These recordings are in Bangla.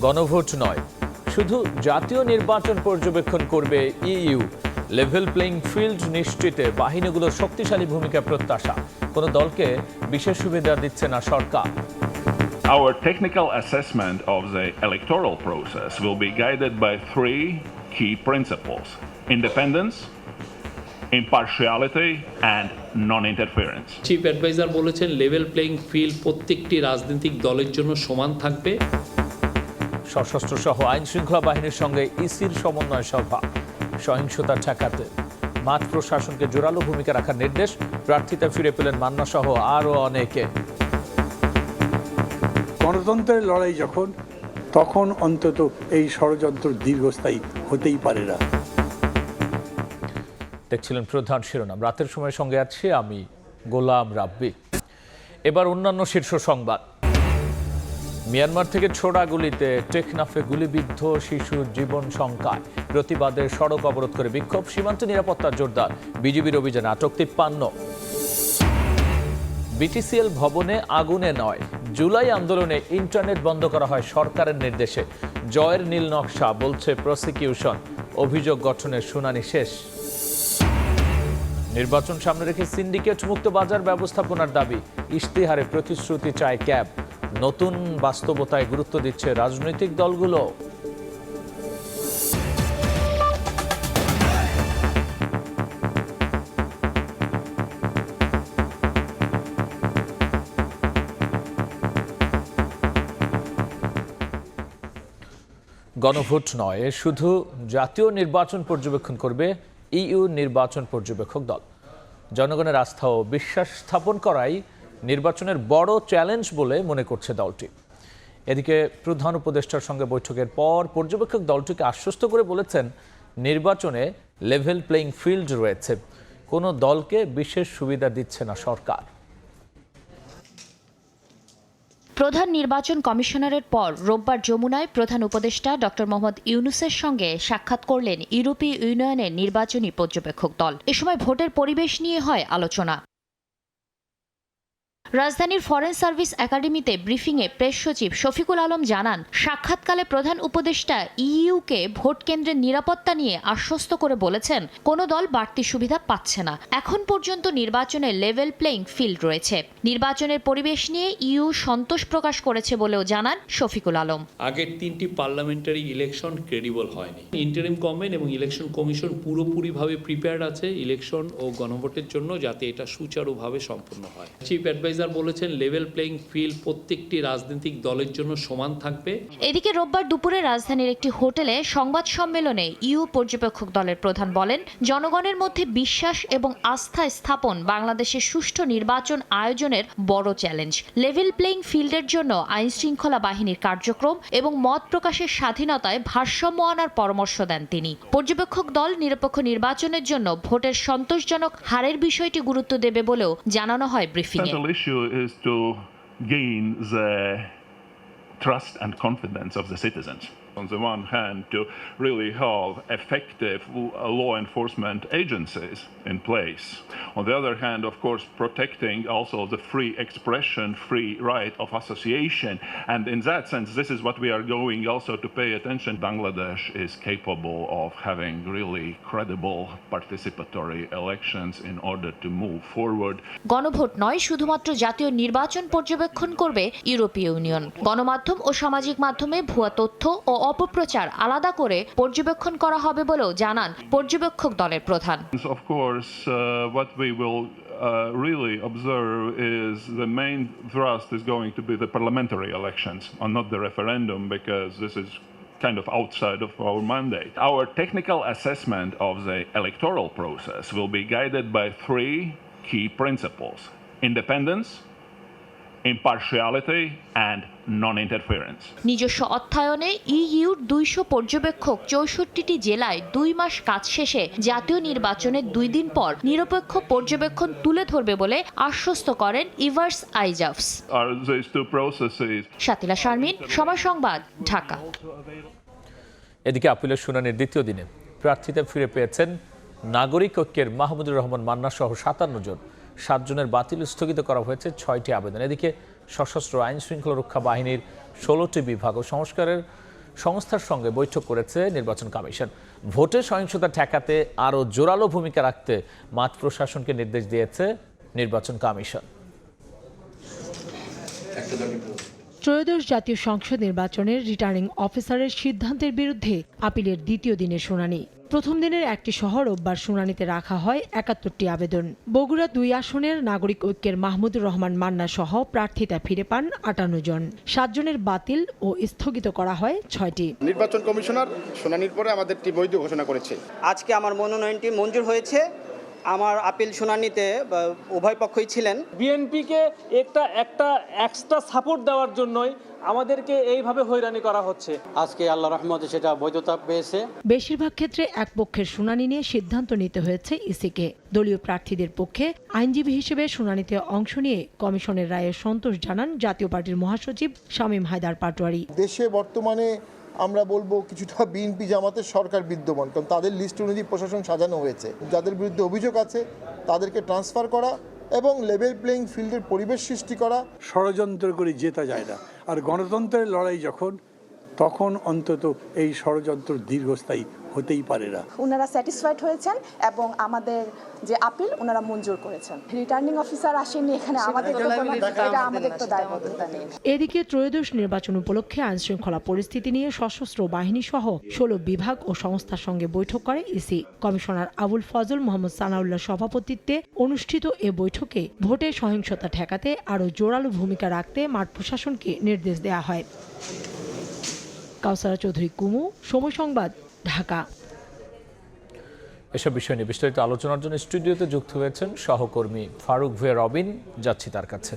গণভোট নয়, শুধু জাতীয় নির্বাচন পর্যবেক্ষণ করবে ইইউ। লেভেল প্লেইং ফিল্ড নিশ্চিতে বাহিনীগুলোর শক্তিশালী ভূমিকা প্রত্যাশা। কোনো দলকে বিশেষ সুবিধা দিচ্ছে না সরকার। Our technical assessment of the electoral process will be guided by three key principles: independence, impartiality, and non-interference. Chief adviser বলেছেন লেভেল প্লেইং ফিল্ড প্রত্যেকটি রাজনৈতিক দলের জন্য সমান থাকবে। সশস্ত্র সহ আইন শৃঙ্খলা বাহিনীর সঙ্গে ইসির সমন্বয় সভা। সহিংসতা ঠেকাতে মাঠ প্রশাসনকে জোরালো ভূমিকা রাখার নির্দেশ। প্রার্থিতা ফিরে পেলেন মান্না সহ আরও অনেকে। গণতন্ত্রের লড়াই যখন, তখন অন্তত এই ষড়যন্ত্র দীর্ঘস্থায়ী হতেই পারে না। দেখছিলেন প্রধান শিরোনাম। রাতের সময় সঙ্গে আছি আমি গোলাম রাব্বি। এবার অন্যান্য শীর্ষ সংবাদ। মিয়ানমার থেকে ছোড়া গুলিতে টেকনাফে গুলিবিদ্ধ শিশুর জীবন শঙ্কায়। প্রতিবাদে সড়ক অবরোধ করে বিক্ষোভ। সীমান্তে নিরাপত্তা জোরদার। বিজিবির অভিযানে আটক 53। বিটিসিএল ভবনে আগুনে নয়, জুলাই আন্দোলনে ইন্টারনেট বন্ধ করা হয় সরকারের নির্দেশে। জয়ের নীল নকশা বলছে প্রসিকিউশন। অভিযোগ গঠনের শুনানি শেষ। নির্বাচন সামনে রেখে সিন্ডিকেট মুক্ত বাজার ব্যবস্থাপনার দাবি। ইশতেহারে প্রতিশ্রুতি চায় ক্যাব। নতুন বাস্তবতায় গুরুত্ব দিচ্ছে রাজনৈতিক দলগুলো। গণভোট নয়, শুধু জাতীয় নির্বাচন পর্যবেক্ষণ করবে ইইউ নির্বাচন পর্যবেক্ষক দল। জনগণের আস্থা ও বিশ্বাস স্থাপন করাই নির্বাচনের বড় চ্যালেঞ্জ বলে মনে করছে দলটি। এদিকে প্রধান উপদেষ্টার সঙ্গে বৈঠকের পর পর্যবেক্ষক দলটিকে আশ্বস্ত করে বলেছেন নির্বাচনে লেভেল প্লেইং ফিল্ড রয়েছে, কোনো দলকে বিশেষ সুবিধা দিচ্ছে না সরকার। প্রধান নির্বাচন কমিশনারের পর রোববার যমুনায় প্রধান উপদেষ্টা ডক্টর মোহাম্মদ ইউনূসের সঙ্গে সাক্ষাৎ করলেন ইউরোপীয় ইউনিয়নের নির্বাচনী পর্যবেক্ষক দল। এ সময় ভোটের পরিবেশ নিয়ে হয় আলোচনা। রাজধানীর ফরেন সার্ভিস একাডেমিতে ব্রিফিংয়ে প্রেস সচিব শফিকুল আলম জানান, সাক্ষাৎকালে প্রধান উপদেষ্টা ইইউকে ভোট কেন্দ্রের নিরাপত্তা নিয়ে আশ্বস্ত করে বলেছেন কোনো দল বাড়তি সুবিধা পাচ্ছে না। এখন পর্যন্ত নির্বাচনে লেভেল প্লেইং ফিল্ড রয়েছে। নির্বাচনের পরিবেশ নিয়ে ইইউ সন্তোষ প্রকাশ করেছে বলেও জানান শফিকুল আলম। আগের 3টি পার্লামেন্টারি ইলেকশন ক্রেডিবল হয়নি। ইন্টারিম গভর্নমেন্ট এবং ইলেকশন কমিশন পুরোপুরিভাবে প্রিপেয়ার্ড আছে ইলেকশন ও গণভোটের জন্য, যাতে এটা সুচারুভাবে সম্পন্ন হয়। চিফ অ্যাডভাইজার বলেছেন লেভেল প্লেইং ফিল্ড প্রত্যেকটি রাজনৈতিক দলের জন্য সমান থাকবে। এদিকে রোববার দুপুরে রাজধানীর একটি হোটেলে সংবাদ সম্মেলনে ইইউ পর্যবেক্ষক দলের প্রধান বলেন, জনগণের মধ্যে বিশ্বাস এবং আস্থা স্থাপন বাংলাদেশের সুষ্ঠু নির্বাচন আয়োজনের বড় চ্যালেঞ্জ। লেভেল প্লেইং ফিল্ডের জন্য আইন শৃঙ্খলা বাহিনীর কার্যক্রম এবং মত প্রকাশের স্বাধীনতায় ভারসাম্য আনার পরামর্শ দেন তিনি। পর্যবেক্ষক দল নিরপেক্ষ নির্বাচনের জন্য ভোটের সন্তোষজনক হারের বিষয়টি গুরুত্ব দেবে বলেও জানানো হয় ব্রিফিংয়ে। Is to gain the trust and confidence of the citizens. On the one hand, to really have effective law enforcement agencies in place. On the other hand, of course, protecting also the free expression, free right of association. And in that sense, this is what we are going also to pay attention. Bangladesh is capable of having really credible participatory elections in order to move forward. গণভোট নয়, শুধুমাত্র জাতীয় নির্বাচন পর্যবেক্ষণ করবে ইউরোপীয় ইউনিয়ন। গণমাধ্যম ও সামাজিক মাধ্যমে ভুয়া তথ্য ও অপপ্রচার আলাদা করে পর্যবেক্ষণ করা হবে বলেও জানান পর্যবেক্ষক দলের প্রধান। Of course, what we will really observe is the main thrust is going to be the parliamentary elections and not the referendum, because this is kind of outside of our mandate. Our technical assessment of the electoral process will be guided by three key principles: independence, impartiality, and non-interference. নিজস্ব অর্থায়নে ইইউর 200 পর্যবেক্ষক 64টি জেলায় 2 মাস কাজ শেষে জাতীয় নির্বাচনের 2 দিন পর নিরপেক্ষ পর্যবেক্ষণ তুলে ধরবে বলে আশ্বস্ত করেন ইভার্স আইজাফস। শাতিলা শারমিন, সময় সংবাদ, ঢাকা। এদিকে আপিলের শুনানির দ্বিতীয় দিনে প্রার্থিতা ফিরে পেয়েছেন নাগরিক ঐক্যের মাহমুদুর রহমান মান্না সহ 57 জন। 7 জনের বাতিল স্থগিত করা হয়েছে 6টি আবেদন। এদিকে সশস্ত্র আইন শৃঙ্খলা রক্ষা বাহিনীর 16টি বিভাগ ও সংস্কারের সংস্থার সঙ্গে বৈঠক করেছে নির্বাচন কমিশন। ভোটে সহিংসতা ঠেকাতে আরও জোরালো ভূমিকা রাখতে মাঠ প্রশাসনকে নির্দেশ দিয়েছে নির্বাচন কমিশন। ত্রয়োদশ জাতীয় সংসদ নির্বাচনের রিটার্নিং অফিসারের সিদ্ধান্তের বিরুদ্ধে আপিলের দ্বিতীয় দিনের শুনানি। প্রথম দিনের একটি সহ রোববার শুনানিতে রাখা হয় ৭১টি আবেদন। বগুড়া ২ আসনের নাগরিক ঐক্যের মাহমুদুর রহমান মান্না সহ প্রার্থিতা ফিরে পান ৫৮ জন। ৭ জনের বাতিল ও স্থগিত করা হয় ৬টি। নির্বাচন কমিশনার শুনানির পরে আমাদেরটি বৈধ ঘোষণা করেছে। আজকে আমার মনোনয়নটি মঞ্জুর হয়েছে। আমার আপিল শুনানিতে উভয় পক্ষই ছিলেন। বিএনপিকে একটা এক্সট্রা সাপোর্ট দেওয়ার জন্যই আমাদেরকে এইভাবে হয়রানি করা হচ্ছে। আজকে আল্লাহ রহমতে সেটা বৈধতা পেয়েছে। বেশিরভাগ ক্ষেত্রে এক পক্ষের শুনানি নিয়ে সিদ্ধান্ত নিতে হয়েছে ইসিকে। দলীয় প্রার্থীদের পক্ষে আইনজীবী হিসেবে শুনানিতে অংশ নিয়ে কমিশনের রায়ে সন্তোষ জানান জাতীয় পার্টির মহাসচিব শামীম হায়দার পাটোয়ারি। দেশে বর্তমানে আমরা বলবো কিছুটা বিএনপি জামাতের সরকার বিদ্যমান, কারণ তাদের লিস্ট অনুযায়ী প্রশাসন সাজানো হয়েছে। যাদের বিরুদ্ধে অভিযোগ আছে তাদেরকে ট্রান্সফার করা এবং লেভেল প্লেইং ফিল্ডের পরিবেশ সৃষ্টি করা। ষড়যন্ত্র করে জেতা যায় না, আর গণতন্ত্রের লড়াই তখন অন্তত এই ষড়যন্ত্র দীর্ঘস্থায়ী হতেই পারে না। ওনারা স্যাটিসফাইড হয়েছেন এবং আমাদের যে আপিল ওনারা মঞ্জুর করেছেন। রিটার্নিং অফিসার আসেননি এখানে, আমাদের তো দায়বদ্ধতা নেই। এদিকে ত্রয়োদশ নির্বাচন উপলক্ষে আইনশৃঙ্খলা পরিস্থিতি নিয়ে সশস্ত্র বাহিনী সহ ১৬ বিভাগ ও সংস্থার সঙ্গে বৈঠক করে ইসি। কমিশনার আবুল ফজল মোহাম্মদ সানাউল্লাহ সভাপতিত্বে অনুষ্ঠিত এ বৈঠকে ভোটে সহিংসতা ঠেকাতে আরও জোরালো ভূমিকা রাখতে মাঠ প্রশাসনকে নির্দেশ দেওয়া হয়। কাউসারা চৌধুরী কুমু, সময় সংবাদ, ঢাকা। এসব বিষয় নিয়ে বিস্তারিত আলোচনার জন্য স্টুডিওতে যুক্ত হয়েছেন সহকর্মী ফারুক ভুঁইয়া রবিন। যাচ্ছি তার কাছে।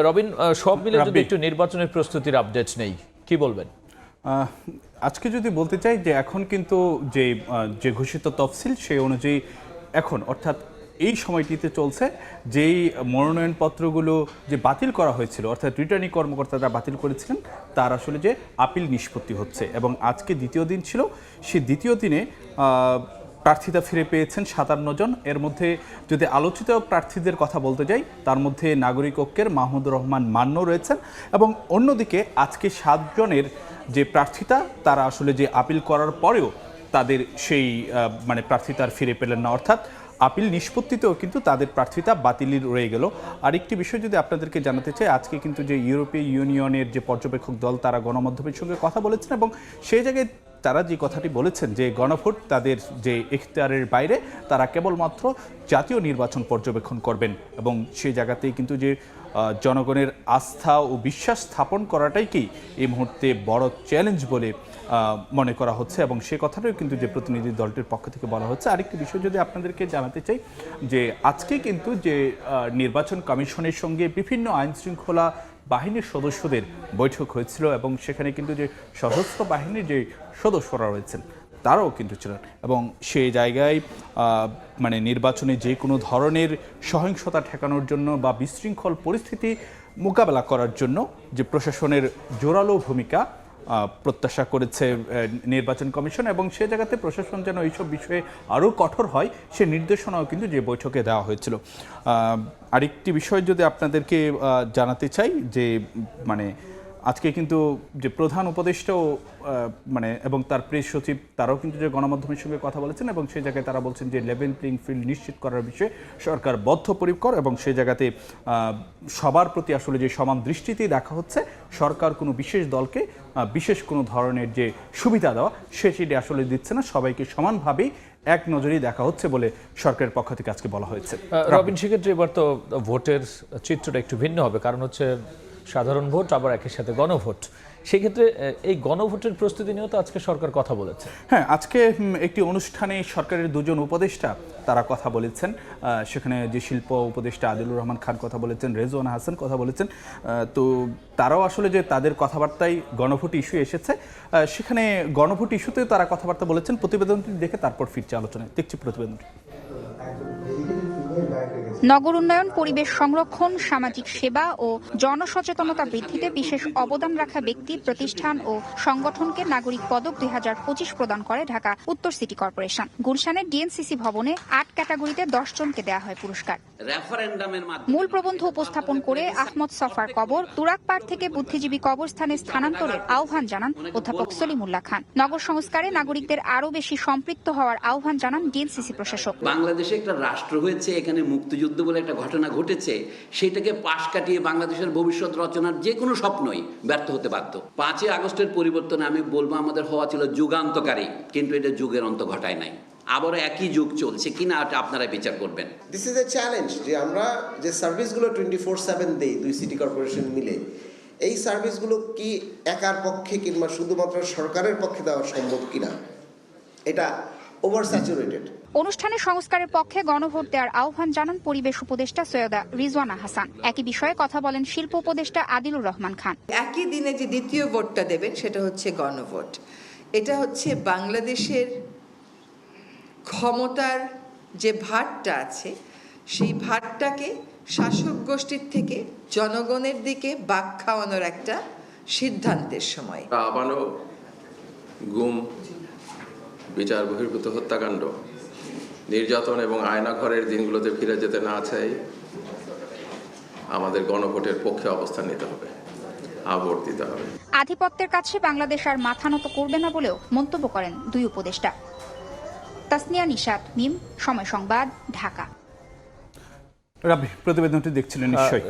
রবিন, সব মিলে যদি একটু নির্বাচনের প্রস্তুতির আপডেট নেই, কি বলবেন? আজকে যদি বলতে চাই যে এখন কিন্তু যে ঘোষিত তফসিল সেই অনুযায়ী এখন অর্থাৎ এই সময়টিতে চলছে যেই মনোনয়নপত্রগুলো যে বাতিল করা হয়েছিল, অর্থাৎ রিটার্নিং কর্মকর্তারা বাতিল করেছিলেন, তার আসলে যে আপিল নিষ্পত্তি হচ্ছে। এবং আজকে দ্বিতীয় দিন ছিল, সেই দ্বিতীয় দিনে প্রার্থিতা ফিরে পেয়েছেন ৫৭ জন। এর মধ্যে যদি আলোচিত প্রার্থীদের কথা বলতে যাই, তার মধ্যে নাগরিক ঐক্যের মাহমুদুর রহমান মান্য রয়েছেন। এবং অন্যদিকে আজকে ৭ জনের যে প্রার্থিতা, তারা আসলে যে আপিল করার পরেও তাদের সেই প্রার্থিতা ফিরে পেলেন না, অর্থাৎ আপিল নিষ্পত্তিতেও কিন্তু তাদের প্রার্থিতা বাতিলই রয়ে গেল। আরেকটি বিষয় যদি আপনাদেরকে জানাতে চাই, আজকে কিন্তু যে ইউরোপীয় ইউনিয়নের যে পর্যবেক্ষক দল, তারা গণমাধ্যমের সঙ্গে কথা বলেছেন এবং সেই জায়গায় তারা যে কথাটি বলেছেন যে গণভোট তাদের যে এখতিয়ারের বাইরে, তারা কেবলমাত্র জাতীয় নির্বাচন পর্যবেক্ষণ করবেন। এবং সেই জায়গাতেই কিন্তু যে জনগণের আস্থা ও বিশ্বাস স্থাপন করাটাই কি এই মুহূর্তে বড় চ্যালেঞ্জ বলে মনে করা হচ্ছে এবং সে কথাটাও কিন্তু যে প্রতিনিধি দলটির পক্ষ থেকে বলা হচ্ছে। আরেকটি বিষয় যদি আপনাদেরকে জানাতে চাই যে আজকে কিন্তু যে নির্বাচন কমিশনের সঙ্গে বিভিন্ন আইনশৃঙ্খলা বাহিনীর সদস্যদের বৈঠক হয়েছিল এবং সেখানে কিন্তু যে সশস্ত্র বাহিনীর যে সদস্যরা রয়েছেন তারাও কিন্তু ছিলেন এবং সেই জায়গায় নির্বাচনে যে কোনো ধরনের সহিংসতা ঠেকানোর জন্য বা বিশৃঙ্খল পরিস্থিতি মোকাবেলা করার জন্য যে প্রশাসনের জোরালো ভূমিকা প্রত্যাশা করেছে নির্বাচন কমিশন এবং সে জায়গাতে প্রশাসন যেন এইসব বিষয়ে আরও কঠোর হয় সে নির্দেশনাও কিন্তু যে বৈঠকে দেওয়া হয়েছিল। আরেকটি বিষয় যদি আপনাদেরকে জানাতে চাই যে আজকে কিন্তু যে প্রধান উপদেষ্টাও এবং তার প্রেস সচিব তারাও কিন্তু যে গণমাধ্যমের সঙ্গে কথা বলেছেন এবং সেই জায়গায় তারা বলছেন যে লেভেল প্লেইং ফিল্ড নিশ্চিত করার বিষয়ে সরকার বদ্ধপরিকর এবং সেই জায়গাতে সবার প্রতি আসলে যে সমান দৃষ্টিতেই দেখা হচ্ছে। সরকার কোনো বিশেষ দলকে বিশেষ কোনো ধরনের যে সুবিধা দেওয়া সেটি আসলে দিচ্ছে না, সবাইকে সমানভাবেই এক নজরেই দেখা হচ্ছে বলে সরকারের পক্ষ থেকে আজকে বলা হয়েছে। রবিন, সেক্ষেত্রে এবার তো ভোটের চিত্রটা একটু ভিন্ন হবে, কারণ হচ্ছে সাধারণ ভোট আবার একই সাথে গণভোট। সেক্ষেত্রে এই গণভোটের প্রস্তুতি নিয়েও তো আজকে সরকার কথা বলেছে। হ্যাঁ, আজকে একটি অনুষ্ঠানে সরকারের দুজন উপদেষ্টা তারা কথা বলেছেন। সেখানে যে শিল্প উপদেষ্টা আদিলুর রহমান খান কথা বলেছেন, রেজওয়ানা হাসান কথা বলেছেন। তো তারাও আসলে যে তাদের কথাবার্তায় গণভোট ইস্যু এসেছে, সেখানে গণভোট ইস্যুতেও তারা কথাবার্তা বলেছেন। প্রতিবেদনটি দেখে তারপর ফিরছে আলোচনায়। দেখছি প্রতিবেদনটি। নগর উন্নয়ন, পরিবেশ সংরক্ষণ, সামাজিক সেবা ও জনসচেতনতা বৃদ্ধিতে বিশেষ অবদান রাখা ব্যক্তি, প্রতিষ্ঠান ও সংগঠনকে নাগরিক পদক 2025 প্রদান করে ঢাকা উত্তর সিটি কর্পোরেশন। গুলশানের ডিএনসিসি ভবনে 8 ক্যাটাগরিতে 10 জনকে দেওয়া হয় পুরস্কার। মূল প্রবন্ধ উপস্থাপন করে আহমদ সফার কবর, তুরাকপাড় থেকে বুদ্ধিজীবী কবরস্থানে স্থানান্তরের আহ্বান জানান অধ্যাপক সলিমুল্লাহ খান। নগর সংস্কারে নাগরিকদের আরও বেশি সম্পৃক্ত হওয়ার আহ্বান জানান ডিএনসিসি প্রশাসক। বাংলাদেশে একটা রাষ্ট্র হয়েছে, এখানে মুক্তিযুদ্ধ বলে একটা ঘটনা ঘটেছে, সেটাকে পাশ কাটিয়ে বাংলাদেশের ভবিষ্যৎ রচনার যে কোনো স্বপ্নই ব্যর্থ হতে বাধ্য। 5 আগস্টের পরিবর্তনে আমি বলবো আমাদের হওয়া ছিল যুগান্তকারী, কিন্তু এটা যুগের অন্ত ঘটায় নাই। আবারও একই যুগ চলছে কিনা আপনারা বিচার করবেন। দিস ইজ এ চ্যালেঞ্জ যে আমরা যে সার্ভিসগুলো 24/7 দেই 2 সিটি কর্পোরেশন মিলে, এই সার্ভিসগুলো কি একার পক্ষে কিংবা শুধুমাত্র সরকারের পক্ষে দেওয়া সম্ভব কিনা, এটা ওভার স্যাচুরেটেড। অনুষ্ঠানে সংস্কারের পক্ষে গণভোট দেওয়ার আহ্বান জানান পরিবেশ উপদেষ্টা সৈয়দা রিজওয়ানা হাসান। একই বিষয়ে কথা বলেন শিল্প উপদেষ্টা আদিলুর রহমান খান। একই দিনে যে দ্বিতীয় ভোটটা দেবেন সেটা হচ্ছে গণভোট। এটা হচ্ছে বাংলাদেশের ক্ষমতার যে ভারটা আছে সেই ভারটাকে শাসক গোষ্ঠীর থেকে জনগণের দিকে বাঁক খাওয়ানোর একটা সিদ্ধান্তের সময়। আবারও গুম, বিচার বহির্ভূত হত্যাকাণ্ড, নির্যাতন এবং আয়নাঘরের দিনগুলোতে ফিরে যেতে না চাই আমাদের গণভোটের পক্ষে অবস্থান নিতে হবে, ভোট দিতে হবে। আধিপত্যের কাছে বাংলাদেশ আর মাথা নত করবে না বলেও মন্তব্য করেন দুই উপদেষ্টা। তাসনিয়া নিশাত, মিম, সময় সংবাদ, ঢাকা। রাব্বি, প্রতিবেদনটি দেখছিলেন নিশ্চয়ই।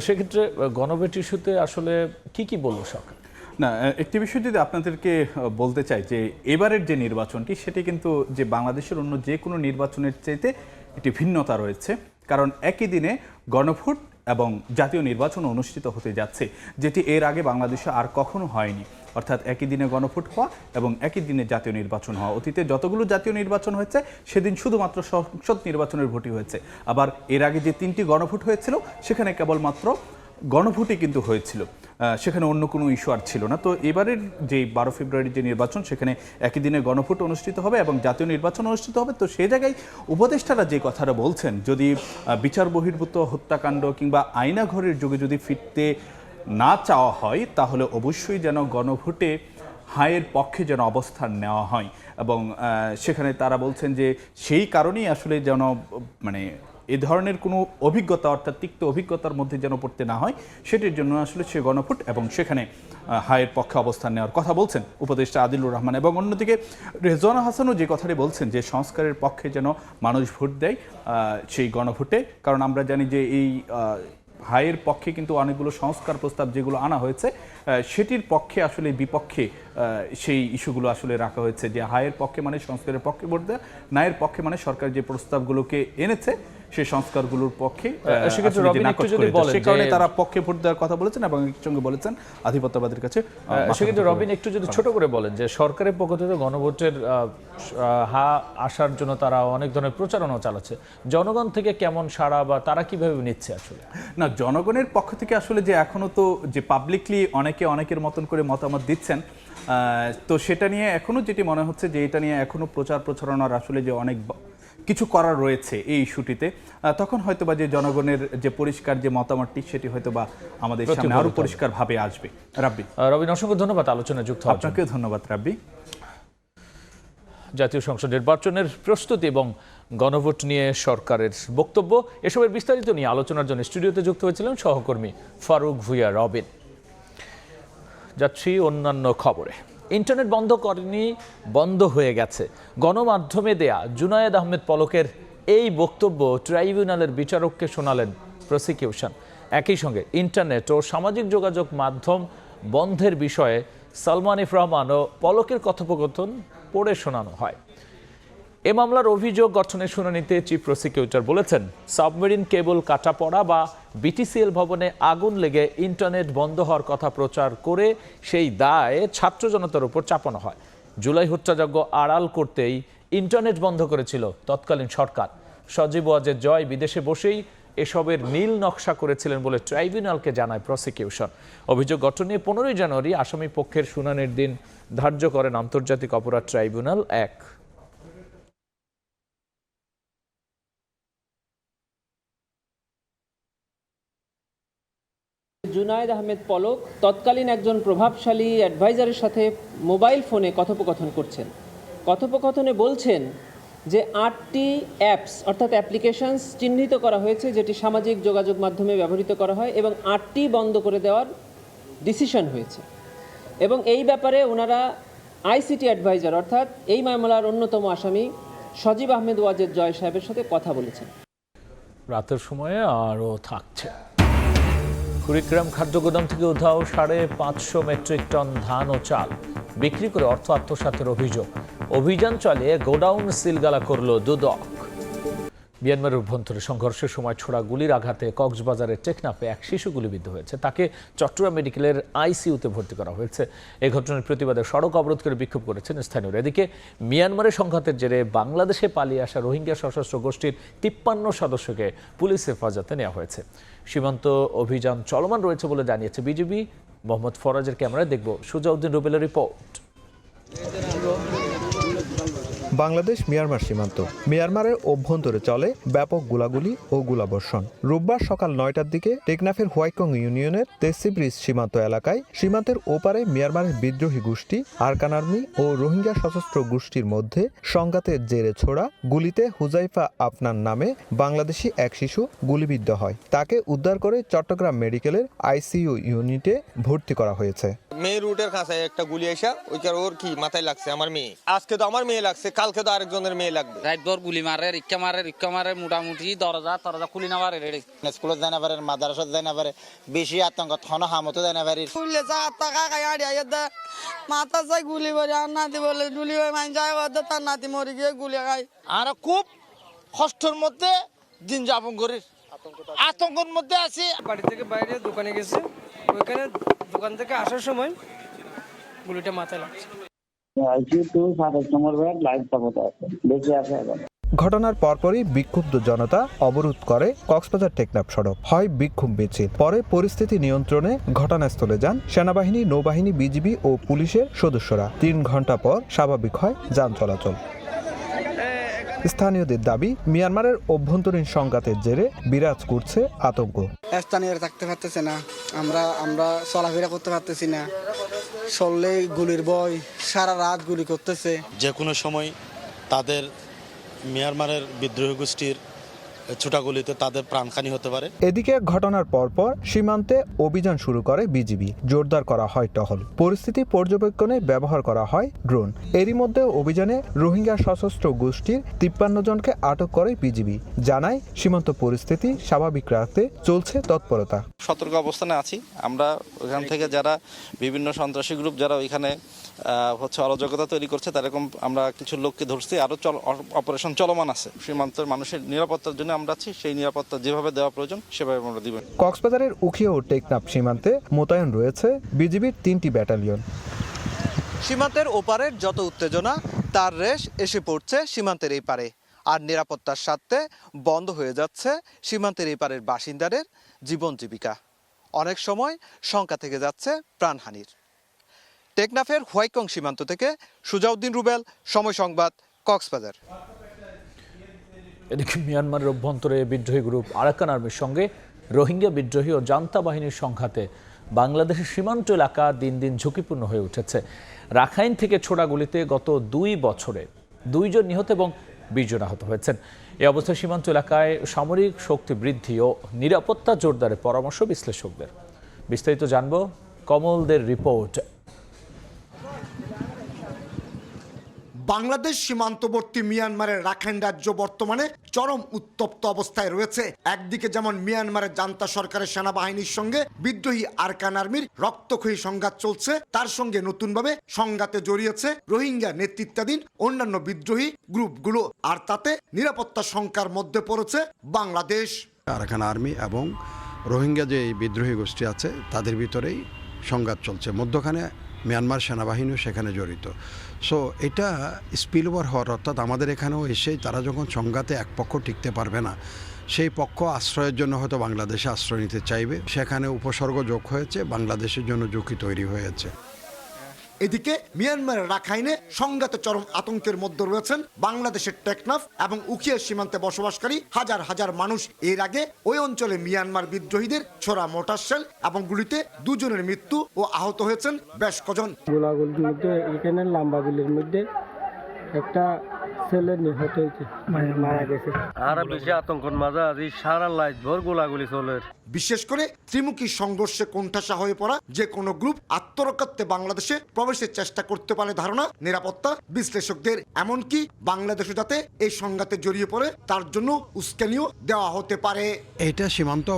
সেক্ষেত্রে গণভোট ইস্যুতে আসলে কি বলবো সরকার? না, একটি বিষয় যদি আপনাদেরকে বলতে চাই যে এবারের যে নির্বাচনটি সেটি কিন্তু যে বাংলাদেশের অন্য যে কোনো নির্বাচনের চাইতে একটি ভিন্নতা রয়েছে, কারণ একই দিনে গণভোট এবং জাতীয় নির্বাচন অনুষ্ঠিত হতে যাচ্ছে, যেটি এর আগে বাংলাদেশে আর কখনো হয়নি। অর্থাৎ একই দিনে গণভোট হওয়া এবং একই দিনে জাতীয় নির্বাচন হওয়া। অতীতে যতগুলো জাতীয় নির্বাচন হয়েছে সেদিন শুধুমাত্র সংসদ নির্বাচনের ভোটই হয়েছে। আবার এর আগে যে 3টি গণভোট হয়েছিল সেখানে কেবলমাত্র গণভোটই কিন্তু হয়েছিল, সেখানে অন্য কোনো ইস্যু আর ছিল না। তো এবারের যে 12 ফেব্রুয়ারির যে নির্বাচন সেখানে একই দিনে গণভোট অনুষ্ঠিত হবে এবং জাতীয় নির্বাচন অনুষ্ঠিত হবে। তো সেই জায়গায় উপদেষ্টারা যে কথাটা বলছেন, যদি বিচার বহির্ভূত হত্যাকাণ্ড কিংবা আয়নাঘরের যুগে যদি ফিরতে না চাওয়া হয় তাহলে অবশ্যই যেন গণভোটে হায়ের পক্ষে যেন অবস্থান নেওয়া হয়। এবং সেখানে তারা বলছেন যে সেই কারণেই আসলে যেন মানে এ ধরনের কোনো অভিজ্ঞতা, অর্থাৎ তিক্ত অভিজ্ঞতার মধ্যে যেন পড়তে না হয়, সেটির জন্য আসলে সে গণভোট এবং সেখানে হায়ের পক্ষে অবস্থান নেওয়ার কথা বলছেন উপদেষ্টা আদিলুর রহমান। এবং অন্যদিকে রেজওয়ানা হাসানও যে কথাটি বলছেন যে সংস্কারের পক্ষে যেন মানুষ ভোট দেয় সেই গণভোটে, কারণ আমরা জানি যে এই হায়ের পক্ষে কিন্তু অনেকগুলো সংস্কার প্রস্তাব যেগুলো আনা হয়েছে সেটির পক্ষে আসলে বিপক্ষে সেই ইস্যুগুলো আসলে রাখা হয়েছে, যে হায়ের পক্ষে মানে সংস্কারের পক্ষে ভোট দেওয়া, নায়ের পক্ষে মানে সরকার যে প্রস্তাবগুলোকে এনেছে সেই সংস্কারগুলোর পক্ষে, সে কারণে তারা পক্ষে ভোট দেওয়ার কথা বলেছেন এবং সঙ্গে বলেছেন আধিপত্যবাদের কাছে। সেক্ষেত্রে রবিন একটু যদি ছোট করে বলেন যে সরকারের পক্ষ থেকে গণভোটের হা আসার জন্য তারা অনেক ধরনের প্রচারণা চালাচ্ছে, জনগণ থেকে কেমন সাড়া বা তারা কিভাবে নিচ্ছে? আসলে না, জনগণের পক্ষ থেকে আসলে যে এখনো তো যে পাবলিকলি অনেকের মতন করে মতামত দিচ্ছেন, তো সেটা নিয়ে এখনো যেটি মনে হচ্ছে যে এটা নিয়ে এখনো প্রচারণার আসলে যে অনেক কিছু করার রয়েছে এই ইস্যুটিতে, তখন হয়তোবা যে জনগণের যে পরিষ্কার যে মতামতটি সেটি হয়তোবা আমাদের সামনে আরো পরিষ্কারভাবে আসবে। রাব্বি, রবিন, অসংখ্য ধন্যবাদ আলোচনায় যুক্ত হওয়ার জন্য। আপনাকেও ধন্যবাদ রাব্বি। জাতীয় সংসদ নির্বাচনের প্রস্তুতি এবং গণভোট নিয়ে সরকারের বক্তব্য, এসবের বিস্তারিত নিয়ে আলোচনার জন্য স্টুডিওতে যুক্ত হয়েছিলেন সহকর্মী ফারুক ভুঁইয়া রবিন। যাচ্ছি অন্যান্য খবরে। ইন্টারনেট বন্ধ করেনি, বন্ধ হয়ে গেছে। গণমাধ্যমে দেয়া জুনায়েদ আহমেদ পলকের এই বক্তব্য ট্রাইব্যুনালের বিচারককে শোনালেন প্রসিকিউশন। একই সঙ্গে ইন্টারনেট ও সামাজিক যোগাযোগ মাধ্যম বন্ধের বিষয়ে সালমান এফ রহমান ও পলকের কথোপকথন পড়ে শোনানো হয়। এ মামলার অভিযোগ গঠনের শুনানিতে চিফ প্রসিকিউটর বলেছেন, সাবমেরিন কেবল কাটা পড়া বা বিটিসিএল ভবনে আগুন লেগে ইন্টারনেট বন্ধ হওয়ার কথা প্রচার করে সেই দায় ছাত্র জনতার উপর চাপানো হয়। জুলাই হত্যাযজ্ঞ আড়াল করতেই ইন্টারনেট বন্ধ করেছিল তৎকালীন সরকার। সজীব ওয়াজেদ জয় বিদেশে বসেই এসবের নীল নকশা করেছিলেন বলে ট্রাইব্যুনালকে জানায় প্রসিকিউশন। অভিযোগ গঠন নিয়ে 15 জানুয়ারি আসামি পক্ষের শুনানির দিন ধার্য করেন আন্তর্জাতিক অপরাধ ট্রাইব্যুনাল 1। জুনায়েদ আহমেদ পলক তৎকালীন একজন প্রভাবশালী অ্যাডভাইজারের সাথে মোবাইল ফোনে কথোপকথন করছেন। কথোপকথনে বলছেন যে 8টি অ্যাপস অর্থাৎ অ্যাপ্লিকেশনস চিহ্নিত করা হয়েছে যেটি সামাজিক যোগাযোগ মাধ্যমে ব্যবহৃত করা হয় এবং 8টি বন্ধ করে দেওয়ার ডিসিশন হয়েছে। এবং এই ব্যাপারে ওনারা আইসিটি অ্যাডভাইজার অর্থাৎ এই মামলার অন্যতম আসামি সজীব আহমেদ ওয়াজেদ জয় সাহেবের সাথে কথা বলেছেন। রাতের সময়ে আরও থাকছে। কুড়িগ্রাম খাদ্য গোদাম থেকে উধাও 550 মেট্রিক টন ধান ও চাল বিক্রি করে অর্থ আত্মসাতের অভিযোগ। অভিযান চালিয়ে গোডাউন সিলগালা করল দুদক। মিয়ানমারের অভ্যন্তরে সংঘর্ষের সময় ছোড়া গুলির আঘাতে কক্সবাজারের টেকনাফে এক শিশু গুলিবিদ্ধ হয়েছে। তাকে চট্টগ্রাম মেডিকেলের আইসিইউতে ভর্তি করা হয়েছে। এই ঘটনার প্রতিবাদে সড়ক অবরোধ করে বিক্ষোভ করেছেন স্থানীয়রা। এদিকে মিয়ানমারের সংঘাতের জেরে বাংলাদেশে পালিয়ে আসা রোহিঙ্গা সশস্ত্র গোষ্ঠীর 53 সদস্যকে পুলিশ হেফাজতে নেওয়া হয়েছে। সীমান্ত অভিযান চলমান রয়েছে বলে জানিয়েছে বিজিবি। মোহাম্মদ ফরাজের ক্যামেরায় দেখব সুজাউদ্দিন রুবেলের রিপোর্ট। বাংলাদেশ মিয়ানমার সীমান্ত। মিয়ানমারের অভ্যন্তরে চলে ব্যাপক গোলাগুলি ও গোলাবর্ষণ। রোববার সকাল 9টার দিকে টেকনাফের হোয়াইকং ইউনিয়নের তেসি ব্রিজ সীমান্ত এলাকায় সীমান্তের ওপারে মিয়ানমারের বিদ্রোহী গোষ্ঠী আরকান আর্মি ও রোহিঙ্গা সশস্ত্র গোষ্ঠীর মধ্যে সংঘাতের জেরে ছোড়া গুলিতে হুজাইফা আফনান নামে বাংলাদেশি এক শিশু গুলিবিদ্ধ হয়। তাকে উদ্ধার করে চট্টগ্রাম মেডিকেলের আইসিইউ ইউনিটে ভর্তি করা হয়েছে। মেয়ে রুটের কাছে একটা গুলি এসে ওইটার ওর কি মাথায় লাগছে আমার মেয়ে। আজকে তো আমার মেয়ে লাগছে, কালকে তো আরেকজনের মেয়ে লাগবে। রাতভর গুলি মারে, রিক্কা মারে মোটামুটি দরজা খুলি না পারে। স্কুলত যাই না পারে, মাদ্রাসাত যাই না পারে, বেশি আতঙ্ক থন হামতো যাই না পারি। খুললে টাকা খাই আড়ি দা মাথা চাই গুলি করে আর নাতি বলে গুলি হয়ে মান যায় তার নাতি মরে গিয়ে গুলি খায়। আর খুব কষ্টের মধ্যে দিন যাপন করি, আতঙ্কের মধ্যে আছি। বাড়ি থেকে বাইরে দোকানে গেছে, ওইখানে দোকান থেকে আসার সময় গুলিটা মাথায় লাগছে। ঘটনার পরপরই বিক্ষুব্ধ জনতা অবরোধ করে কক্সবাজার টেকনাফ সড়ক। হয় বিক্ষোভ মিছিল। পরে পরিস্থিতি নিয়ন্ত্রণে ঘটনাস্থলে যান সেনাবাহিনী, নৌবাহিনী, বিজিবি ও পুলিশের সদস্যরা। 3 ঘন্টা পর স্বাভাবিক হয় যান চলাচল। স্থানীয়দের দাবি, মিয়ানমারের অভ্যন্তরীণ সংঘাতের জেরে বিরাজ করছে আতঙ্ক। স্থানীয়রা থাকতে পারতেছে না, আমরা চলাফেরা করতে পারতেছি না। চললেই গুলির ভয়, সারা রাত গুলি করতেছে। যে কোনো সময় তাদের মিয়ানমারের বিদ্রোহী গোষ্ঠীর ছোটাগুলিতে তাদের প্রাণহানি হতে পারে। এদিকে ঘটনার পরপর সীমান্তে অভিযান শুরু করে বিজিবি। জোরদার করা হয় টহল। পরিস্থিতি পর্যবেক্ষণে ব্যবহার করা হয় ড্রোন। এরই মধ্যে অভিযানে রোহিঙ্গা সশস্ত্র গোষ্ঠীর 53 জনকে আটক করে বিজিবি। জানায়, সীমান্ত পরিস্থিতি স্বাভাবিক রাখতে চলছে তৎপরতা। সতর্ক অবস্থানে আছি আমরা। ওখান থেকে যারা বিভিন্ন সন্ত্রাসী গ্রুপ যারা ওইখানে অরাজকতা তৈরি করছে, তারকম আমরা কিছু লোককে ধরছি। আরো অপারেশন চলমান আছে। সীমান্তের মানুষের নিরাপত্তার জন্য আমরা আছি। সেই নিরাপত্তা যেভাবে দেওয়া প্রয়োজন সেভাবে আমরা দিব। কক্সবাজারের উখিয়া ও টেকনাফ সীমান্তে মোতায়েন রয়েছে বিজিবির 3টি ব্যাটালিয়ন। সীমান্তের ওপারের যত উত্তেজনা, তার রেশ এসে পড়ছে সীমান্তের এই পারে। আর নিরাপত্তার স্বার্থে বন্ধ হয়ে যাচ্ছে সীমান্তের এই পারের বাসিন্দাদের জীবন জীবিকা। অনেক সময় শঙ্কা থেকে যাচ্ছে প্রাণহানির। টেকনাফের হোয়াইকং সীমান্ত থেকে সুজাউদ্দিন রুবেল, সময় সংবাদ, কক্সবাজার। এদিকে মিয়ানমারের অভ্যন্তরে বিদ্রোহী গ্রুপ আরাকান আর্মির সঙ্গে রোহিঙ্গা বিদ্রোহী ও জান্তা বাহিনীর সংঘাতে বাংলাদেশের সীমান্ত এলাকা দিন দিন ঝুঁকিপূর্ণ হয়ে উঠেছে। রাখাইন থেকে ছোড়া গুলিতে গত 2 বছরে 2 জন নিহত এবং 20 জন আহত হয়েছেন। এই অবস্থায় সীমান্ত এলাকায় সামরিক শক্তি বৃদ্ধি ও নিরাপত্তা জোরদারের পরামর্শ বিশ্লেষকদের। বিস্তারিত জানব কমলদের রিপোর্ট। বাংলাদেশ সীমান্তবর্তী মিয়ানমারের রাখাইন রাজ্য বর্তমানে চরম উত্তপ্ত অবস্থায় রয়েছে। একদিকে যেমন মিয়ানমারের জান্তা সরকারের সেনাবাহিনীর সঙ্গে বিদ্রোহী আরকান আর্মির রক্তক্ষয়ী সংঘাত চলছে, তার সঙ্গে নতুনভাবে সংঘাতে জড়িয়েছে রোহিঙ্গা নেতৃত্বাধীন অন্যান্য বিদ্রোহী গ্রুপগুলো। আর তাতে নিরাপত্তা শঙ্কার মধ্যে পড়েছে বাংলাদেশ। আরকান আর্মি এবং রোহিঙ্গা যে বিদ্রোহী গোষ্ঠী আছে তাদের ভিতরেই সংঘাত চলছে। মধ্যখানে মিয়ানমার সেনাবাহিনীও সেখানে জড়িত। সো এটা স্পিল ওভার হওয়ার, অর্থাৎ আমাদের এখানেও এসে তারা যখন সংঘাতে এক পক্ষ টিকতে পারবে না, সেই পক্ষ আশ্রয়ের জন্য হয়তো বাংলাদেশে আশ্রয় নিতে চাইবে। সেখানে উপসর্গ যোগ হয়েছে, বাংলাদেশের জন্য ঝুঁকি তৈরি হয়েছে। এদিকে মিয়ানমারের রাখাইনে সংঘাতে চরম আতঙ্কের মধ্যে রয়েছেন বাংলাদেশের টেকনাফ এবং উখিয়া সীমান্তে বসবাসকারী হাজার হাজার মানুষ। এর আগে ওই অঞ্চলে মিয়ানমার বিদ্রোহীদের ছোড়া মোটর শেল এবং গুলিতে 2 জনের মৃত্যু ও আহত হয়েছেন বেশ কজন। গোলাগুলির মধ্যে এখানে লাম্বাগুলির মধ্যে একটা ছেলে নিহত হয়েছে, মারা গেছে। আর বেশি আতঙ্কের মাঝে আজ সারা লাইট ভোর গোলাগুলি চলে। বিশেষ করে ত্রিমুখী সংঘর্ষে কোণঠাসা হয়ে পড়া যে কোনো গ্রুপ আত্মরক্ষার্থে বাংলাদেশে প্রবেশের চেষ্টা করতে পারে ধারণা নিরাপত্তা বিশ্লেষকদের। এমনকি বাংলাদেশও যাতে এই সংঘাতে জড়িয়ে পড়ে তার জন্য উস্কানিও দেওয়া হতে পারে। এটা সীমান্ত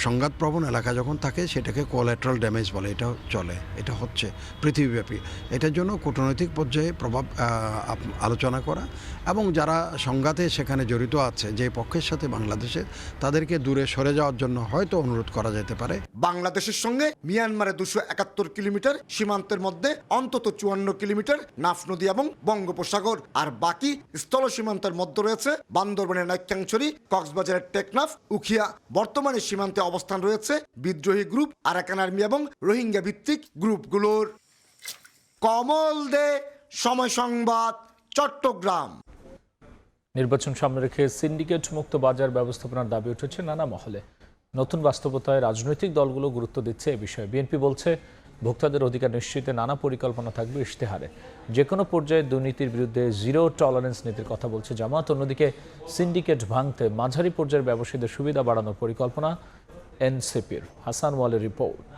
সংঘাতপ্রবণ এলাকা যখন থাকে সেটাকে কোলাটারাল ড্যামেজ বলে, এটা চলে, এটা হচ্ছে পৃথিবীব্যাপী। এটার জন্য কূটনৈতিক পর্যায়ে প্রভাব আলোচনা করা এবং যারা সংঘাতে সেখানে জড়িত আছে যে পক্ষের সাথে বাংলাদেশের, তাদেরকে দূরে সরে যাওয়ার জন্য হয়তো অনুরোধ করা যেতে পারে। বাংলাদেশের সঙ্গে মিয়ানমারের 271 কিলোমিটার সীমান্তের মধ্যে অন্তত 54 কিলোমিটার নাফ নদী এবং বঙ্গোপসাগর, আর বাকি স্থল সীমান্তের মধ্যে রয়েছে বান্দরবানের নাইক্ষ্যংছড়ি, কক্সবাজারের টেকনাফ, উখিয়া। বর্তমানে সীমান্তে অবস্থান রয়েছে বিদ্রোহী গ্রুপ আরাকান আর্মি এবং রোহিঙ্গা ভিত্তিক গ্রুপগুলোর। কমল দে, সময় সংবাদ, চট্টগ্রাম। নির্বাচন সামনে রেখে সিন্ডিকেট মুক্ত বাজার ব্যবস্থাপনার দাবি উঠেছে নানা মহলে। নতুন বাস্তবতায় রাজনৈতিক দলগুলো গুরুত্ব দিচ্ছে এ বিষয়ে। বিএনপি বলছে ভোক্তাদের অধিকার নিশ্চিতে নানা পরিকল্পনা থাকবে ইশতেহারে। যে কোনো পর্যায়ে দুর্নীতির বিরুদ্ধে জিরো টলারেন্স নীতির কথা বলছে জামাত। অন্যদিকে সিন্ডিকেট ভাঙতে মাঝারি পর্যায়ের ব্যবসায়ীদের সুবিধা বাড়ানোর পরিকল্পনা এনসিপির। হাসান ওয়ালের রিপোর্ট।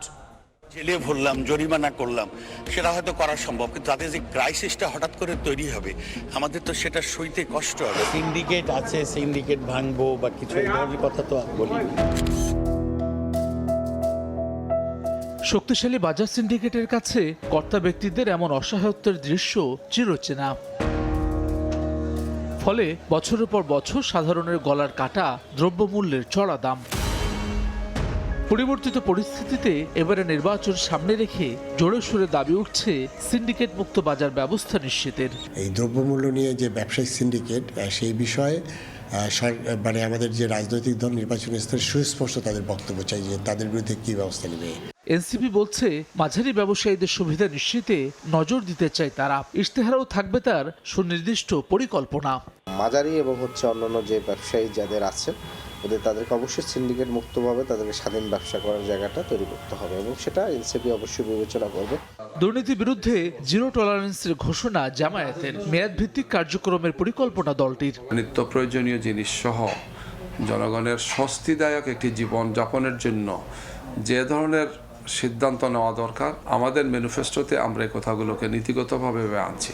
জেলে ভরলাম, জরিমানা করলাম, সেটা হয়তো করা সম্ভব, কিন্তু তাদের যে ক্রাইসিসটা হঠাৎ করে তৈরি হবে আমাদের তো সেটা সইতে কষ্ট হবে। সিন্ডিকেট আছে, সিন্ডিকেট ভাঙবো বা কিছু এই ধরনের কথা তো বলি। শক্তিশালী বাজার সিন্ডিকেটের কাছে কর্তা ব্যক্তিদের এমন অসহায়ত্বের দৃশ্য চিরচেনা। ফলে বছরের পর বছর সাধারণের গলার কাটা দ্রব্যমূল্যের চড়া দাম। পরিবর্তিত পরিস্থিতিতে এবারে নির্বাচন সামনে রেখে জোরে সোরে দাবি উঠছে সিন্ডিকেট মুক্ত বাজার ব্যবস্থা নিশ্চিতের। এই দ্রব্যমূল্য নিয়ে যে ব্যবসায়িক সিন্ডিকেট, সেই বিষয়ে মানে আমাদের যে রাজনৈতিক দল নির্বাচনী স্তরে সুস্পষ্ট তাদের বক্তব্য চাই যে তাদের বিরুদ্ধে কি ব্যবস্থা নেবে। এনসিপি বলছে মাঝারি ব্যবসায়ীদের সুবিধা নিশ্চিতে নজর দিতে চায় তারা। ইশতেহারেও থাকবে তার সুনির্দিষ্ট পরিকল্পনা। মাঝারি এবং অন্যান্য যে ব্যবসায়ী যাদের আছে তাদেরকে অবশ্যই সিন্ডিকেট মুক্তভাবে তাদেরকে স্বাধীন ব্যবসা করার জায়গাটা তৈরি করতে হবে এবং সেটা এনসিপি অবশ্যই বিবেচনা করবে। দুর্নীতির বিরুদ্ধে জিরো টলারেন্সের ঘোষণা জামায়াতের। মেয়াদ ভিত্তিক কার্যক্রমের পরিকল্পনা দলটির। নিত্য প্রয়োজনীয় জিনিস সহ জনগণের স্বস্তিদায়ক একটি জীবন যাপনের জন্য যে ধরনের সিদ্ধান্ত নেওয়া দরকার, আমাদের ম্যানিফেস্টোতে আমরা এই কথাগুলোকে নীতিগতভাবে আনছি।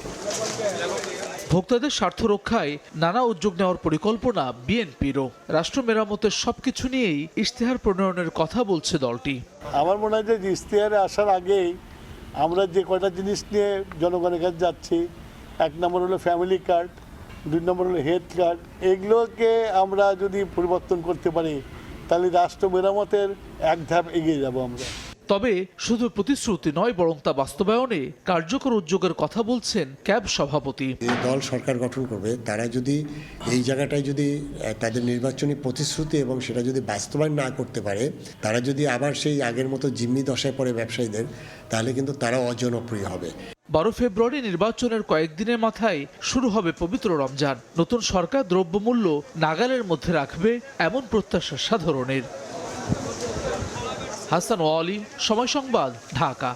ভোক্তাদের স্বার্থ রক্ষায় নানা উদ্যোগ নেওয়ার পরিকল্পনা বিএনপিরও। রাষ্ট্র মেরামতের সবকিছু নিয়েই ইশতেহার প্রণয়নের কথা বলছে দলটি। আমার মনে হয় যে ইশতেহারে আসার আগেই আমরা যে কয়টা জিনিস নিয়ে জনগণের কাছে যাচ্ছি, 1 নম্বর হলো ফ্যামিলি কার্ড, 2 নম্বর হলো হেলথ কার্ড, এগুলোকে আমরা যদি পরিবর্তন করতে পারি তাহলে রাষ্ট্র মেরামতের এক ধাপ এগিয়ে যাব আমরা। তবে শুধু প্রতিশ্রুতি নয়, বরং তা বাস্তবায়নে কার্যকর উদ্যোগের কথা বলছেন ক্যাব সভাপতি। এই দল সরকার গঠন করবে, তারা যদি এই জায়গাটায় যদি তাদের নির্বাচনী প্রতিশ্রুতি এবং সেটা যদি বাস্তবায়ন না করতে পারে, তারা যদি আবার সেই আগের মতো জিম্মি দশায় পড়ে ব্যবসায়ীদের, তাহলে কিন্তু তারা অজনপ্রিয় হবে। 12 ফেব্রুয়ারি নির্বাচনের কয়েকদিনের মাথায় শুরু হবে পবিত্র রমজান। নতুন সরকার দ্রব্যমূল্য নাগালের মধ্যে রাখবে এমন প্রত্যাশা সাধারণের। হাসান ওয়ালি, সময় সংবাদ, ঢাকা।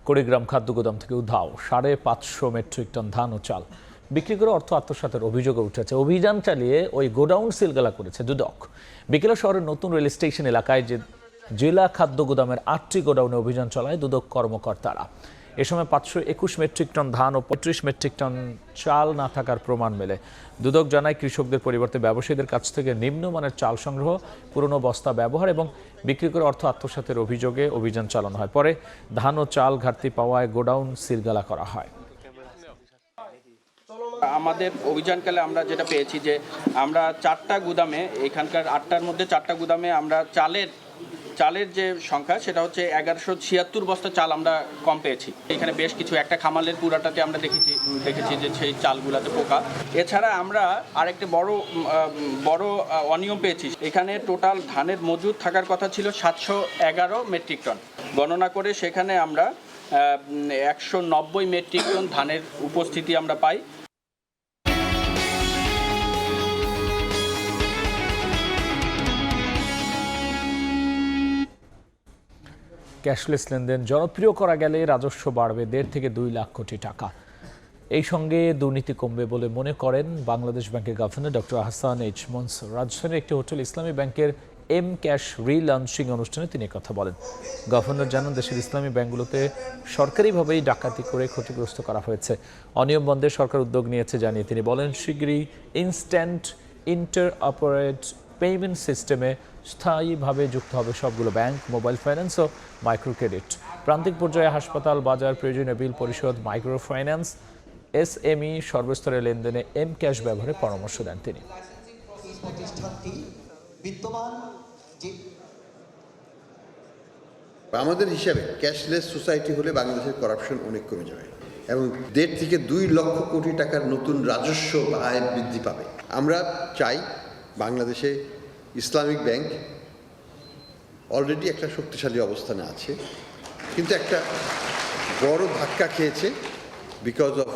কুড়িগ্রাম খাদ্য গোদাম থেকে উধাও 550 মেট্রিক টন ধান ও চাল বিক্রি করে অর্থ আত্মসাতের অভিযোগে উঠেছে। অভিযান চালিয়ে ওই গোডাউন সিলগালা করেছে দুদক। বিকেলে শহরের নতুন রেল স্টেশন এলাকায় জেলা খাদ্য গোদামের 8টি গোডাউনে অভিযান চালায় দুদক কর্মকর্তারা। এ সময় 521 মেট্রিক টন ধান ও 35 মেট্রিক টন চাল না থাকার প্রমাণ মেলে। দুদক জানায় কৃষকদের পরিবর্তে ব্যবসায়ীদের কাছ থেকে নিম্নমানের চাল সংগ্রহ, পুরনো বস্তা ব্যবহার এবং বিক্রি করে অর্থ আত্মসাতের অভিযোগে অভিযান চালানো হয়। পরে ধান ও চাল ঘাটতি পাওয়ায় গোডাউন সিলগালা করা হয়। আমাদের অভিযানকালে আমরা যেটা পেয়েছি যে আমরা 4টা গুদামে, এখানকার 8টার মধ্যে 4টা গুদামে আমরা চালের যে সংখ্যা সেটা হচ্ছে 1176 বস্তা চাল আমরা কম পেয়েছি। এখানে বেশ কিছু, একটা খামালের পুরাটাতে আমরা দেখেছি যে সেই চালগুলাতে পোকা। এছাড়া আমরা আরেকটা বড় অনিয়ম পেয়েছি। এখানে টোটাল ধানের মজুদ থাকার কথা ছিল 711 মেট্রিক টন। গণনা করে সেখানে আমরা 190 মেট্রিক টন ধানের উপস্থিতি আমরা পাই। ক্যাশলেস লেনদেন জনপ্রিয় করা গেলে রাজস্ব বাড়বে 1.5 থেকে 2 লাখ কোটি টাকা। এই সঙ্গে দুর্নীতি কমবে বলে মনে করেন বাংলাদেশ ব্যাংকের governor doctor Ahsan H Mansur. রাজধানীর একটি হোটেল ইসলামী ব্যাংকের এম ক্যাশ রিলঞ্চিং অনুষ্ঠানে তিনি কথা বলেন। গভর্নর জানান, দেশের ইসলামী ব্যাংকগুলোতে সরকারিভাবেই ডাকাতি করে ক্ষতিগ্রস্ত করা হয়েছে। অনিয়ম বন্ধে সরকার উদ্যোগ নিয়েছে জানিয়ে তিনি বলেন, শিগগিরই ইনস্ট্যান্ট ইন্টারঅপারেট পেমেন্ট সিস্টেমে স্থায়ীভাবে যুক্ত হবে সবগুলো ব্যাংক, মোবাইল ফাইন্যান্স ও মাইক্রো ক্রেডিট। প্রান্তিক পর্যায়ে হাসপাতাল, বাজার, প্রয়োজনীয় বিল পরিশোধ, মাইক্রো ফাইন্যান্স, এসএমই সর্বস্তরের লেনদেনে এম ক্যাশ ব্যবহারের পরামর্শ দেন তিনি। আমাদের হিসাবে ক্যাশলেস সোসাইটি হলে বাংলাদেশের করাপশন অনেক কমে যাবে এবং 1.5 থেকে 2 লক্ষ কোটি টাকার নতুন রাজস্ব আয় বৃদ্ধি পাবে। আমরা চাই বাংলাদেশে ইসলামিক ব্যাংক অলরেডি একটা শক্তিশালী অবস্থানে আছে, কিন্তু একটা বড় ধাক্কা খেয়েছে বিকজ অফ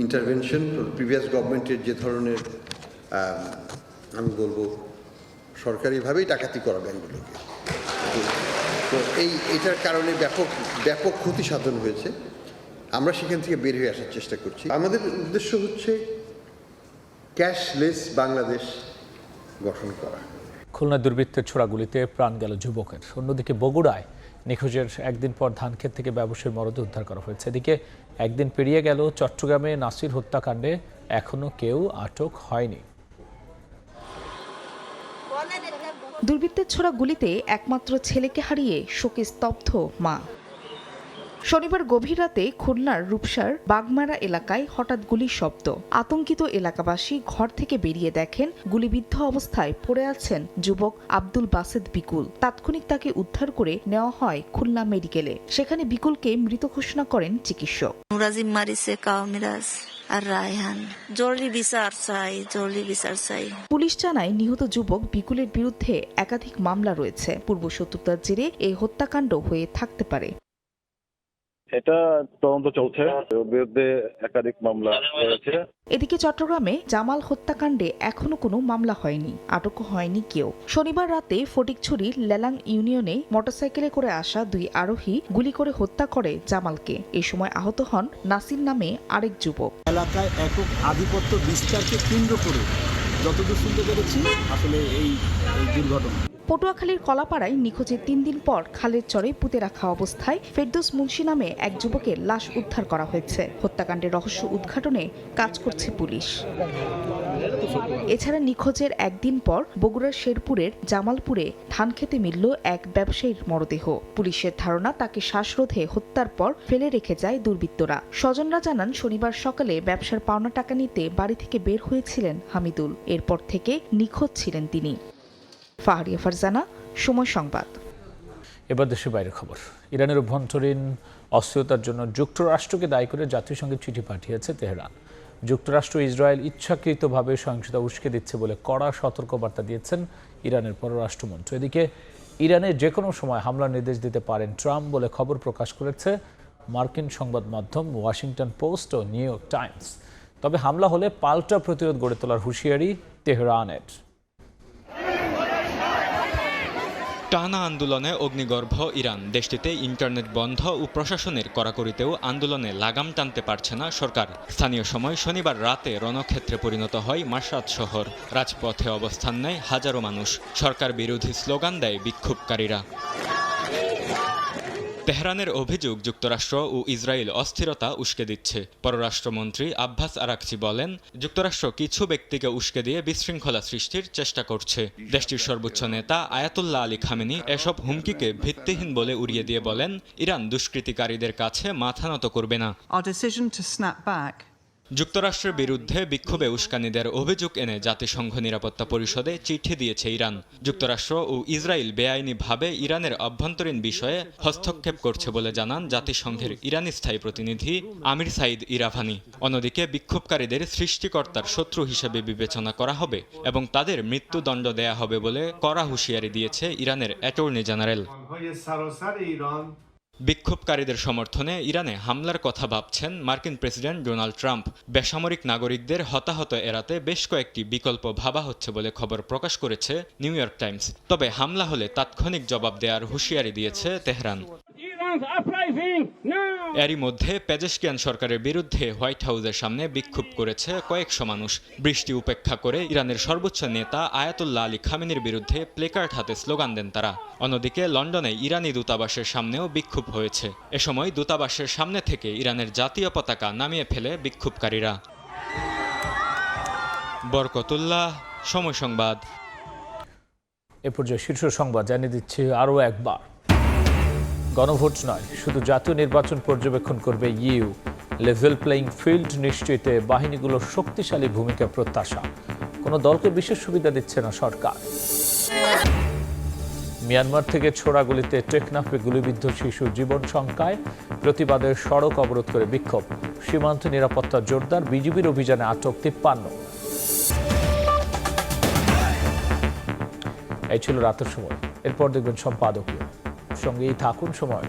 ইন্টারভেনশন প্রিভিয়াস গভর্নমেন্টের যে ধরনের আমি বলবো সরকারিভাবেই ডাকাতি করা ব্যাংকগুলোকে। তো এটার কারণে ব্যাপক ক্ষতি সাধন হয়েছে। আমরা সেখান থেকে বের হয়ে আসার চেষ্টা করছি। আমাদের উদ্দেশ্য হচ্ছে ক্যাশলেস বাংলাদেশ গঠন করা। খুলনা দুর্বৃত্তের ছোড়া গুলিতে প্রাণ গেল যুবকের। অন্যদিকে বগুড়ায় নিখোঁজের একদিন পর ধানক্ষেত থেকে ব্যবসায়ীর মরদেহ উদ্ধার করা হয়েছে। এদিকে একদিন পেরিয়ে গেল চট্টগ্রামে নাসির হত্যাকাণ্ডে এখনো কেউ আটক হয়নি। দুর্বৃত্তের ছোড়া গুলিতে একমাত্র ছেলেকে হারিয়ে শোকে স্তব্ধ মা। শনিবার গভীর রাতে খুলনার রূপসার বাগমারা এলাকায় হঠাৎ গুলির শব্দ। আতঙ্কিত এলাকাবাসী ঘর থেকে বেরিয়ে দেখেন গুলিবিদ্ধ অবস্থায় পড়ে আছেন যুবক আব্দুল বাসেদ বিকুল। তাৎক্ষণিক তাকে উদ্ধার করে নেওয়া হয় খুলনা মেডিকেলে। সেখানে বিকুলকে মৃত ঘোষণা করেন চিকিৎসক। নুরাজিম মারিছে কামিরাজ আর রায়হান, জরুরি বিচার চাই। পুলিশ জানায়, নিহত যুবক বিকুলের বিরুদ্ধে একাধিক মামলা রয়েছে। পূর্বশত্রুতার জেরে এই হত্যাকাণ্ড হয়ে থাকতে পারে। এটা তদন্ত চলছে, বিরুদ্ধে একাধিক মামলা রয়েছে। এদিকে চট্টগ্রামে জামাল হত্যাকাণ্ডে এখনো কোনো মামলা হয়নি, আটকও হয়নি কেউ। শনিবার রাতে ফটিকছড়ির লেলাং ইউনিয়নে মোটরসাইকেলে করে আসা 2 আরোহী গুলি করে হত্যা করে জামালকে। এ সময় আহত হন নাসির নামে আরেক যুবক। এলাকায় একক আধিপত্য বিস্তারকে কেন্দ্র করে যতদূর শুনতে পেরেছি আসলে এই দুর্ঘটনা। পটুয়াখালীর কলাপাড়ায় নিখোঁজের 3 দিন পর খালের চরে পুঁতে রাখা অবস্থায় ফেরদৌস মুন্সি নামে এক যুবকের লাশ উদ্ধার করা হয়েছে। হত্যাকাণ্ডের রহস্য উদ্ঘাটনে কাজ করছে পুলিশ। এছাড়া নিখোঁজের একদিন পর বগুড়ার শেরপুরের জামালপুরে ধানক্ষেতে মিলল এক ব্যবসায়ীর মরদেহ। পুলিশের ধারণা, তাকে শ্বাসরোধে হত্যার পর ফেলে রেখে যায় দুর্বৃত্তরা। স্বজনরা জানান, শনিবার সকালে ব্যবসার পাওনা টাকা নিতে বাড়ি থেকে বের হয়েছিলেন হামিদুল। এরপর থেকে নিখোঁজ ছিলেন তিনি। ফাহারিয়া ফারজানা, সময় সংবাদ। এবার দেশের বাইরের খবর। ইরানের অভ্যন্তরীণ অস্থিরতার জন্য যুক্তরাষ্ট্রকে দায়ী করে জাতিসংঘের চিঠি পাঠিয়েছে তেহরান। যুক্তরাষ্ট্র ইসরায়েল ইচ্ছাকৃতভাবে সহিংসতা উস্কে দিচ্ছে বলে কড়া সতর্কবার্তা দিয়েছেন ইরানের পররাষ্ট্রমন্ত্রী। এদিকে ইরানে যে কোনো সময় হামলার নির্দেশ দিতে পারেন ট্রাম্প বলে খবর প্রকাশ করেছে মার্কিন সংবাদ মাধ্যম ওয়াশিংটন পোস্ট ও নিউ ইয়র্ক টাইমস। তবে হামলা হলে পাল্টা প্রতিরোধ গড়ে তোলার হুঁশিয়ারি তেহরানের। টানা আন্দোলনে অগ্নিগর্ভ ইরান। দেশটিতে ইন্টারনেট বন্ধ ও প্রশাসনের কড়াকড়িতেও আন্দোলনে লাগাম টানতে পারছে না সরকার। স্থানীয় সময় শনিবার রাতে রণক্ষেত্রে পরিণত হয় মাশাদ শহর। রাজপথে অবস্থান নেয় হাজারো মানুষ। সরকার বিরোধী স্লোগান দেয় বিক্ষোভকারীরা। তেহরানের অভিযোগ, যুক্তরাষ্ট্র ও ইসরায়েল অস্থিরতা উস্কে দিচ্ছে। পররাষ্ট্রমন্ত্রী আব্বাস আরাকচি বলেন, যুক্তরাষ্ট্র কিছু ব্যক্তিকে উস্কে দিয়ে বিশৃঙ্খলা সৃষ্টির চেষ্টা করছে। দেশটির সর্বোচ্চ নেতা আয়াতুল্লাহ আলী খামেনি এসব হুমকিকে ভিত্তিহীন বলে উড়িয়ে দিয়ে বলেন, ইরান দুষ্কৃতিকারীদের কাছে মাথা নত করবে না। যুক্তরাষ্ট্রের বিরুদ্ধে বিক্ষোভে উস্কানিদের অভিযোগ এনে জাতিসংঘ নিরাপত্তা পরিষদে চিঠি দিয়েছে ইরান। যুক্তরাষ্ট্র ও ইসরায়েল বেআইনিভাবে ইরানের অভ্যন্তরীণ বিষয়ে হস্তক্ষেপ করছে বলে জানান জাতিসংঘের ইরানি স্থায়ী প্রতিনিধি আমির সাইদ ইরাভানি। অন্যদিকে বিক্ষোভকারীদের সৃষ্টিকর্তার শত্রু হিসেবে বিবেচনা করা হবে এবং তাদের মৃত্যুদণ্ড দেয়া হবে বলে কড়া হুঁশিয়ারি দিয়েছে ইরানের অ্যাটর্নি জেনারেল। বিক্ষোভকারীদের সমর্থনে ইরানে হামলার কথা ভাবছেন মার্কিন প্রেসিডেন্ট ডোনাল্ড ট্রাম্প। বেসামরিক নাগরিকদের হতাহত এড়াতে বেশ কয়েকটি বিকল্প ভাবা হচ্ছে বলে খবর প্রকাশ করেছে নিউ ইয়র্ক টাইমস। তবে হামলা হলে তাৎক্ষণিক জবাব দেওয়ার হুঁশিয়ারি দিয়েছে তেহরান। এরই মধ্যে পেজেশকিয়ান সরকারের বিরুদ্ধে হোয়াইট হাউসের সামনে বিক্ষোভ করেছে কয়েকশো মানুষ। বৃষ্টি উপেক্ষা করে ইরানের সর্বোচ্চ নেতা আয়াতুল্লাহ আলী খামেনির বিরুদ্ধে প্লেকার্ড হাতে স্লোগান দেন তারা। অন্যদিকে লন্ডনে ইরানি দূতাবাসের সামনেও বিক্ষোভ হয়েছে। এ সময় দূতাবাসের সামনে থেকে ইরানের জাতীয় পতাকা নামিয়ে ফেলে বিক্ষোভকারীরা। বরকতুল্লাহ, সময় সংবাদ। এ পর্যায়ে শীর্ষ সংবাদ জানিয়ে দিচ্ছি আরও একবার। গণভোট নয়, শুধু জাতীয় নির্বাচন পর্যবেক্ষণ করবে ইউ। লেভেল প্লেইং ফিল্ড নিশ্চিতে বাহিনীগুলোর শক্তিশালী ভূমিকা প্রত্যাশা। কোনো দলকে বিশেষ সুবিধা দিচ্ছে না সরকার। মিয়ানমার থেকে ছোড়া গুলিতে টেকনাফে গুলিবিদ্ধ শিশু জীবন শঙ্কায়, প্রতিবাদের সড়ক অবরোধ করে বিক্ষোভ। সীমান্ত নিরাপত্তা জোরদার, বিজিবির অভিযানে আটক 53। এই ছিল রাতের সময়। এরপর দেখবেন সম্পাদকীয়। সঙ্গেই থাকুন সময়।